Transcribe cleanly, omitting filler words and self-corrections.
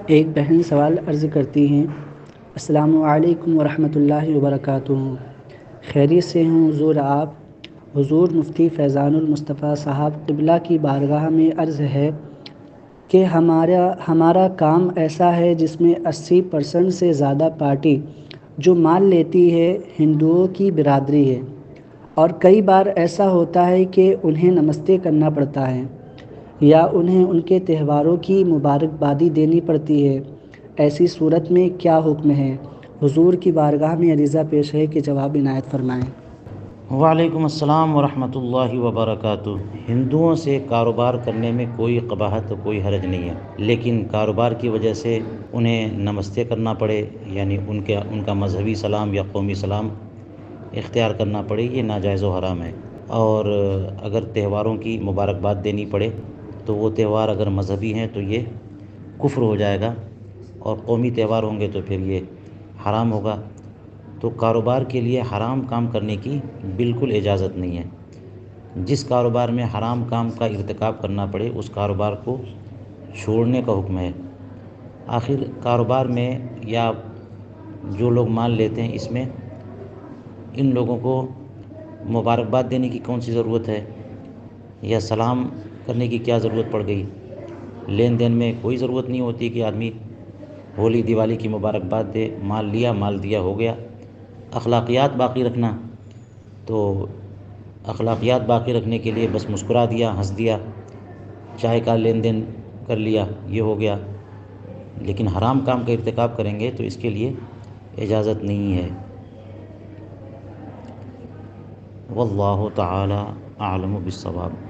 ایک بہن سوال عرض کرتی ہیں، السلام علیکم ورحمۃ اللہ وبرکاتہ۔ خیریت سے ہوں حضور؟ آپ حضور مفتی فیضان المصطفیٰ صاحب قبلہ کی بارگاہ میں عرض ہے کہ ہمارا کام ایسا ہے جس میں 80% سے زیادہ پارٹی جو مال لیتی ہے ہندوؤں کی برادری ہے، اور کئی بار ایسا ہوتا ہے کہ انہیں نمستے کرنا پڑتا ہے یا انہیں ان کے تہواروں کی مبارکبادی دینی پڑتی ہے۔ ایسی صورت میں کیا حکم ہے؟ حضور کی بارگاہ میں عریضہ پیش ہے کہ جواب عنایت فرمائیں۔ وعلیکم السلام ورحمۃ اللہ وبرکاتہ۔ ہندوؤں سے کاروبار کرنے میں کوئی قباحت کوئی حرج نہیں ہے، لیکن کاروبار کی وجہ سے انہیں نمستے کرنا پڑے، یعنی ان کا مذہبی سلام یا قومی سلام اختیار کرنا پڑے، یہ ناجائز و حرام ہے۔ اور اگر تہواروں کی مبارکباد دینی پڑے تو وہ تہوار اگر مذہبی ہیں تو یہ کفر ہو جائے گا، اور قومی تہوار ہوں گے تو پھر یہ حرام ہوگا۔ تو کاروبار کے لیے حرام کام کرنے کی بالکل اجازت نہیں ہے۔ جس کاروبار میں حرام کام کا ارتکاب کرنا پڑے اس کاروبار کو چھوڑنے کا حکم ہے۔ آخر کاروبار میں یا جو لوگ مال لیتے ہیں اس میں ان لوگوں کو مبارکباد دینے کی کون سی ضرورت ہے، یا سلام کرنے کی کیا ضرورت پڑ گئی؟ لین دین میں کوئی ضرورت نہیں ہوتی کہ آدمی ہولی دیوالی کی مبارکباد دے، مال لیا مال دیا ہو گیا۔ اخلاقیات باقی رکھنا، تو اخلاقیات باقی رکھنے کے لیے بس مسکرا دیا، ہنس دیا، چائے کا لین دین کر لیا، یہ ہو گیا۔ لیکن حرام کام کا ارتکاب کریں گے تو اس کے لیے اجازت نہیں ہے۔ واللہ تعالی اعلم بالصواب۔